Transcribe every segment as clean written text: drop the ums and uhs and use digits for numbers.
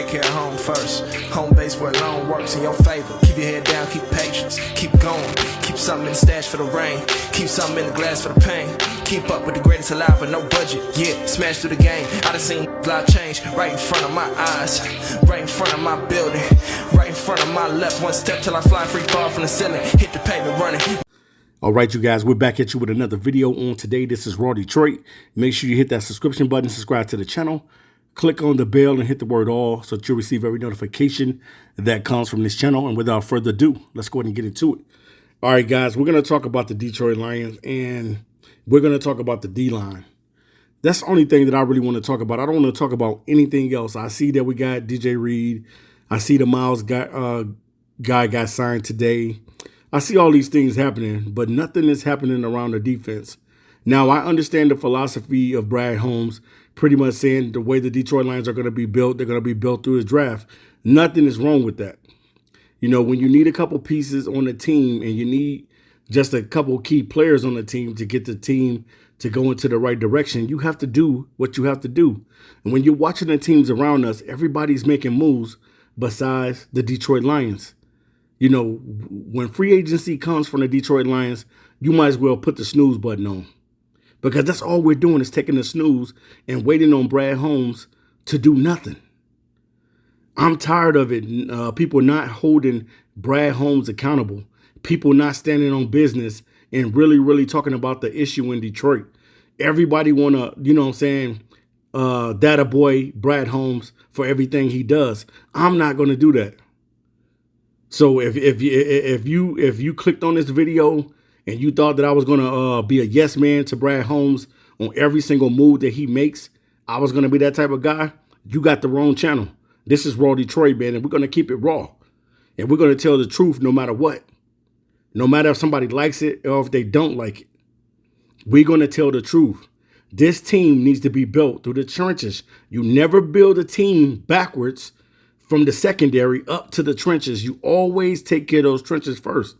care of home first. Home base where loan works in your favor. Keep your head down, keep patience, keep going. Keep something in the stash for the rain. Keep something in the glass for the pain. Keep up with the greatest alive but no budget. Yeah, smash through the game. I done seen life change right in front of my eyes. Right in front of my building. Right in front of my left. One step till I fly free, fall from the ceiling. Hit the pavement running. All right, you guys, we're back at you with another video on today. This is Raw Detroit. Make sure you hit that subscription button, subscribe to the channel, click on the bell and hit the word all so that you'll receive every notification that comes from this channel. And without further ado, let's go ahead and get into it. All right, guys, we're going to talk about the Detroit Lions and we're going to talk about the D-line. That's the only thing that I really want to talk about. I don't want to talk about anything else. I see that we got DJ Reed. I see the Miles guy got signed today. I see all these things happening, but nothing is happening around the defense. Now, I understand the philosophy of Brad Holmes, pretty much saying the way the Detroit Lions are going to be built, they're going to be built through his draft. Nothing is wrong with that. You know, when you need a couple pieces on the team and you need just a couple key players on the team to get the team to go into the right direction, you have to do what you have to do. And when you're watching the teams around us, everybody's making moves besides the Detroit Lions. You know, when free agency comes from the Detroit Lions, you might as well put the snooze button on. Because that's all we're doing is taking the snooze and waiting on Brad Holmes to do nothing. I'm tired of it. People not holding Brad Holmes accountable. People not standing on business and really talking about the issue in Detroit. Everybody want to, you know what I'm saying, data boy Brad Holmes for everything he does. I'm not going to do that. So if you clicked on this video and you thought that I was going to be a yes man to Brad Holmes on every single move that he makes, I was going to be that type of guy, you got the wrong channel. This is Raw Detroit, man, and we're going to keep it raw. And we're going to tell the truth no matter what. No matter if somebody likes it or if they don't like it. We're going to tell the truth. This team needs to be built through the trenches. You never build a team backwards from the secondary up to the trenches. You always take care of those trenches first.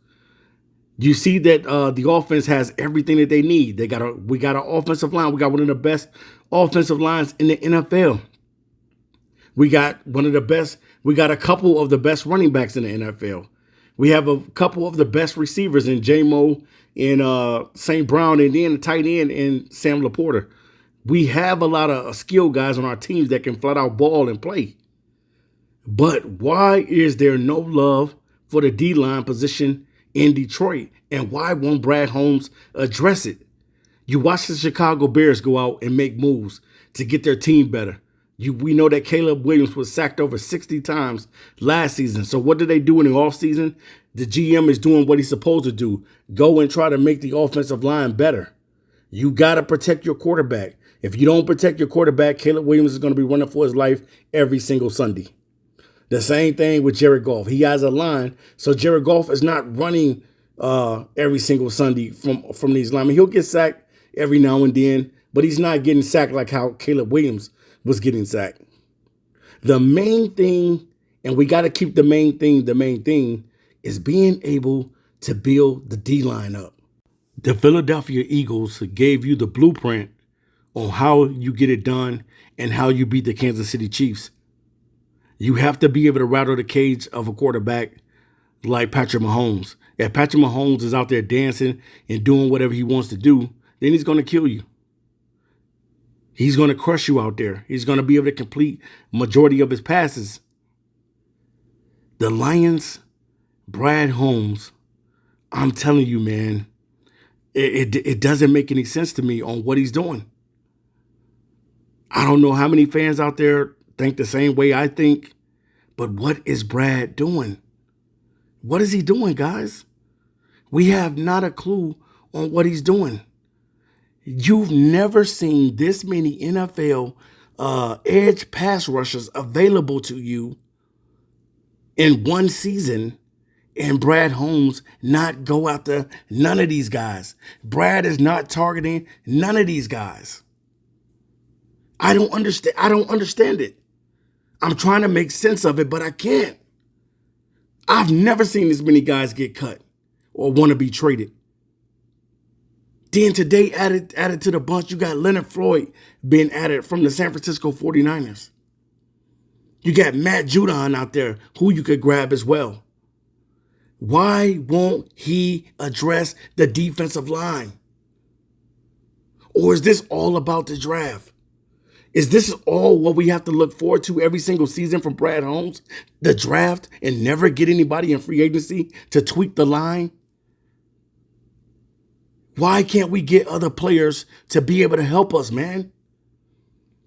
You see that the offense has everything that they need. We got an offensive line. We got one of the best offensive lines in the NFL. We got one of the best. We got a couple of the best running backs in the NFL. We have a couple of the best receivers in J-Mo and St. Brown, and then the tight end and Sam Laporta. We have a lot of skilled guys on our teams that can flat out ball and play. But why is there no love for the D-line position in Detroit? And why won't Brad Holmes address it? You watch the Chicago Bears go out and make moves to get their team better. We know that Caleb Williams was sacked over 60 times last season. So what do they do in the offseason? The GM is doing what he's supposed to do. Go and try to make the offensive line better. You got to protect your quarterback. If you don't protect your quarterback, Caleb Williams is going to be running for his life every single Sunday. The same thing with Jared Goff. He has a line, so Jared Goff is not running every single Sunday from these linemen. He'll get sacked every now and then, but he's not getting sacked like how Caleb Williams was getting sacked. The main thing, and we got to keep the main thing is being able to build the D-line up. The Philadelphia Eagles gave you the blueprint on how you get it done and how you beat the Kansas City Chiefs. You have to be able to rattle the cage of a quarterback like Patrick Mahomes. If Patrick Mahomes is out there dancing and doing whatever he wants to do, then he's going to kill you. He's going to crush you out there. He's going to be able to complete majority of his passes. The Lions, Brad Holmes, I'm telling you, man, it doesn't make any sense to me on what he's doing. I don't know how many fans out there think the same way I think, but what is Brad doing? What is he doing, guys? We have not a clue on what he's doing. You've never seen this many NFL edge pass rushers available to you in one season, and Brad Holmes not go after none of these guys. Brad is not targeting none of these guys. I don't understand it. I'm trying to make sense of it, but I can't. I've never seen this many guys get cut or want to be traded. Then today, added to the bunch, you got Leonard Floyd being added from the San Francisco 49ers. You got Matt Judon out there who you could grab as well. Why won't he address the defensive line? Or is this all about the draft? Is this all what we have to look forward to every single season from Brad Holmes? The draft and never get anybody in free agency to tweak the line? Why can't we get other players to be able to help us, man?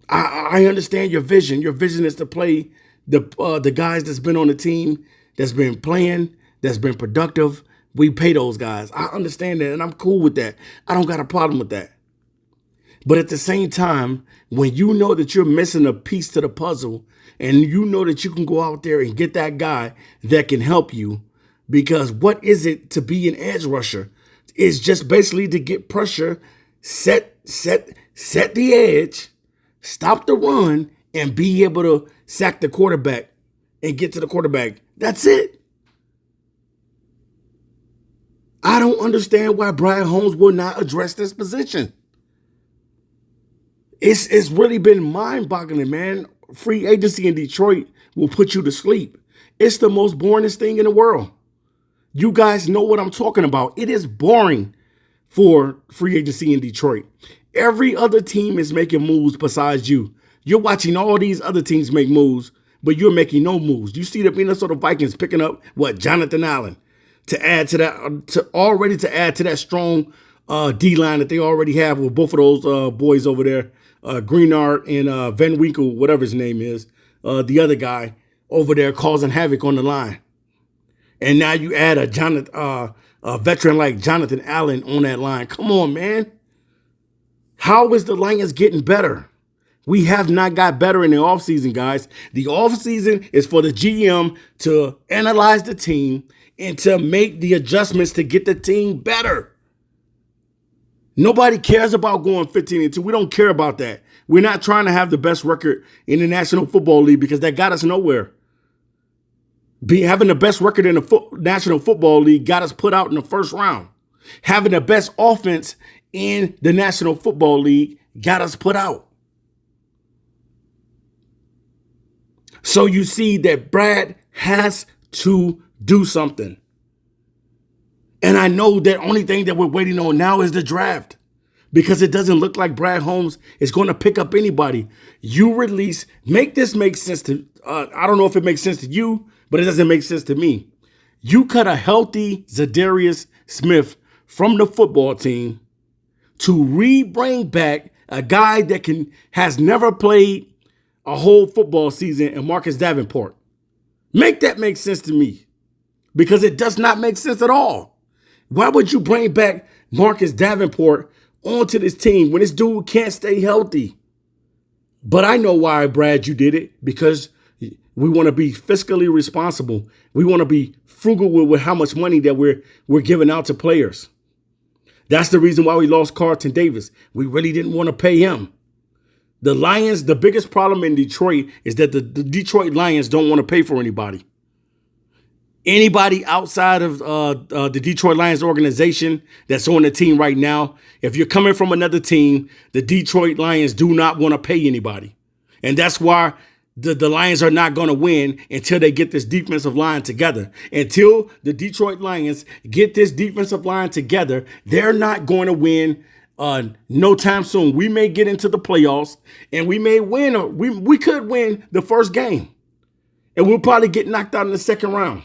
I understand your vision. Your vision is to play the guys that's been on the team, that's been playing, that's been productive. We pay those guys. I understand that, and I'm cool with that. I don't got a problem with that. But at the same time, when you know that you're missing a piece to the puzzle and you know that you can go out there and get that guy that can help you, because what is it to be an edge rusher? It's just basically to get pressure, set the edge, stop the run, and be able to sack the quarterback and get to the quarterback. That's it. I don't understand why Brad Holmes will not address this position. It's really been mind-boggling, man. Free agency in Detroit will put you to sleep. It's the most boringest thing in the world. You guys know what I'm talking about. It is boring for free agency in Detroit. Every other team is making moves besides you. You're watching all these other teams make moves, but you're making no moves. You see the Minnesota Vikings picking up, Jonathan Allen, to add to that, to add to that strong D-line that they already have with both of those boys over there. Greenard and Van Winkle, whatever his name is, the other guy over there causing havoc on the line. And now you add a veteran like Jonathan Allen on that line. Come on, man. How is the Lions getting better? We have not got better in the offseason, guys. The offseason is for the GM to analyze the team and to make the adjustments to get the team better. Nobody cares about going 15-2. We don't care about that. We're not trying to have the best record in the National Football League because that got us nowhere. Having the best record in the National Football League got us put out in the first round. Having the best offense in the National Football League got us put out. So you see that Brad has to do something. And I know the only thing that we're waiting on now is the draft, because it doesn't look like Brad Holmes is going to pick up anybody. You release, make this make sense to, I don't know if it makes sense to you, but it doesn't make sense to me. You cut a healthy Zadarius Smith from the football team to bring back a guy that has never played a whole football season in Marcus Davenport. Make that make sense to me, because it does not make sense at all. Why would you bring back Marcus Davenport onto this team when this dude can't stay healthy? But I know why, Brad, you did it, because we want to be fiscally responsible. We want to be frugal with how much money that we're giving out to players. That's the reason why we lost Carlton Davis. We really didn't want to pay him. The Lions, the biggest problem in Detroit is that the Detroit Lions don't want to pay for anybody. Anybody outside of the Detroit Lions organization that's on the team right now, if you're coming from another team, the Detroit Lions do not want to pay anybody. And that's why the Lions are not going to win until they get this defensive line together. Until the Detroit Lions get this defensive line together, they're not going to win no time soon. We may get into the playoffs and we may win, or we could win the first game. And we'll probably get knocked out in the second round.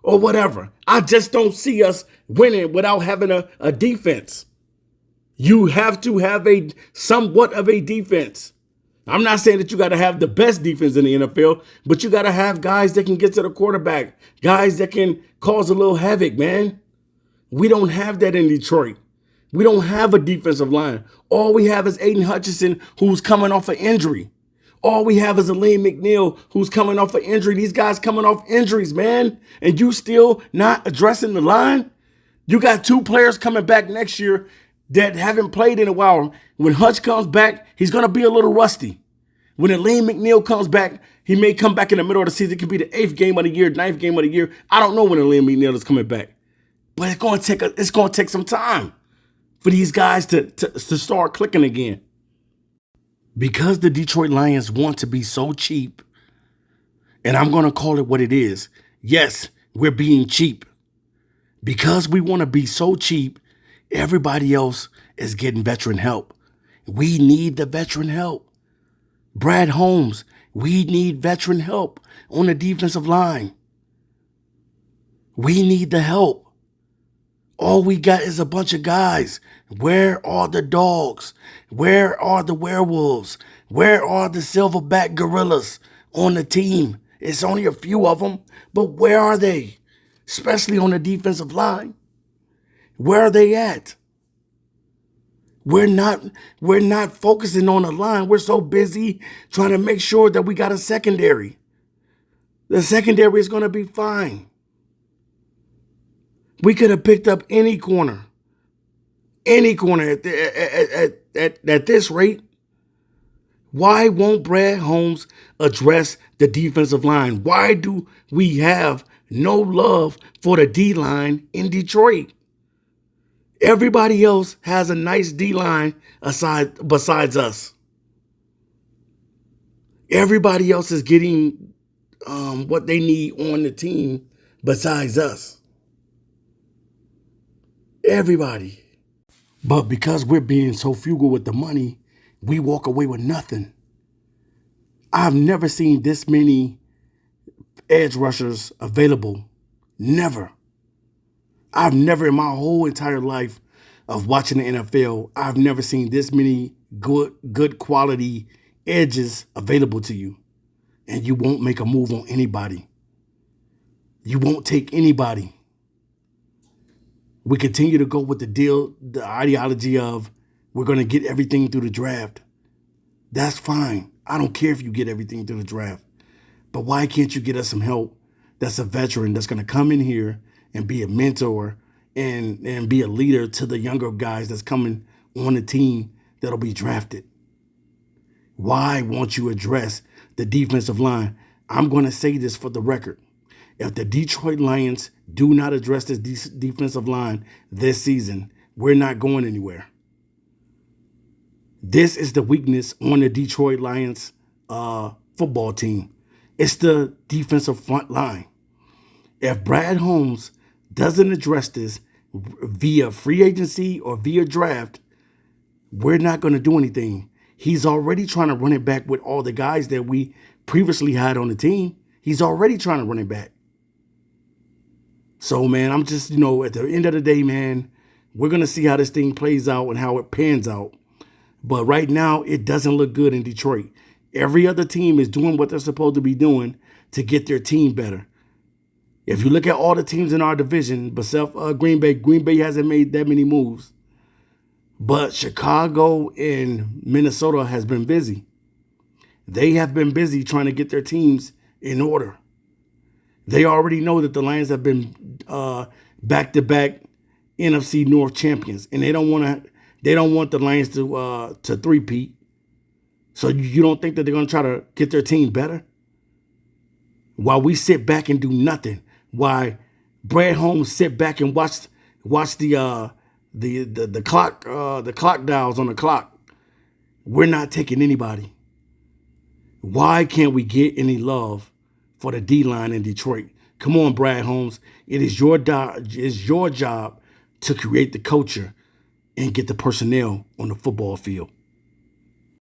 Or whatever. I just don't see us winning without having a defense. You have to have somewhat of a defense. I'm not saying that you got to have the best defense in the NFL, but you got to have guys that can get to the quarterback, guys that can cause a little havoc, man. We don't have that in Detroit. We don't have a defensive line. All we have is Aiden Hutchinson, who's coming off an injury. All we have is Aleem McNeil, who's coming off an injury. These guys coming off injuries, man. And you still not addressing the line? You got two players coming back next year that haven't played in a while. When Hutch comes back, he's going to be a little rusty. When Aleem McNeil comes back, he may come back in the middle of the season. It could be the 8th game of the year, 9th game of the year. I don't know when Aleem McNeil is coming back. But it's going to take some time for these guys to start clicking again. Because the Detroit Lions want to be so cheap, And I'm going to call it what it is. Yes, we're being cheap. Because we want to be so cheap, everybody else is getting veteran help. We need the veteran help. Brad Holmes, we need veteran help on the defensive line. We need the help. All we got is a bunch of guys. Where are the dogs? Where are the werewolves? Where are the silverback gorillas on the team? It's only a few of them, but where are they? Especially on the defensive line. Where are they at? We're not focusing on the line. We're so busy trying to make sure that we got a secondary. The secondary is going to be fine. We could have picked up any corner at this rate. Why won't Brad Holmes address the defensive line? Why do we have no love for the D-line in Detroit? Everybody else has a nice D-line besides us. Everybody else is getting what they need on the team besides us. Everybody. But because we're being so frugal with the money, we walk away with nothing. I've never seen this many edge rushers available. Never. I've never in my whole entire life of watching the NFL, I've never seen this many good quality edges available to you. And you won't make a move on anybody. You won't take anybody. We continue to go with the ideology of we're going to get everything through the draft. That's fine. I don't care if you get everything through the draft. But why can't you get us some help that's a veteran that's going to come in here and be a mentor and be a leader to the younger guys that's coming on the team that'll be drafted? Why won't you address the defensive line? I'm going to say this for the record. If the Detroit Lions do not address this defensive line this season, we're not going anywhere. This is the weakness on the Detroit Lions football team. It's the defensive front line. If Brad Holmes doesn't address this via free agency or via draft, we're not going to do anything. He's already trying to run it back with all the guys that we previously had on the team. He's already trying to run it back. So, man, I'm just, at the end of the day, man, we're going to see how this thing plays out and how it pans out. But right now, it doesn't look good in Detroit. Every other team is doing what they're supposed to be doing to get their team better. If you look at all the teams in our division, besides Green Bay hasn't made that many moves. But Chicago and Minnesota has been busy. They have been busy trying to get their teams in order. They already know that the Lions have been back-to-back NFC North champions, and they don't want the Lions to three-peat. So you don't think that they're going to try to get their team better? While we sit back and do nothing, while Brad Holmes sit back and watch the clock dials on the clock, we're not taking anybody. Why can't we get any love for the D-line in Detroit? Come on, Brad Holmes. It is your job to create the culture and get the personnel on the football field.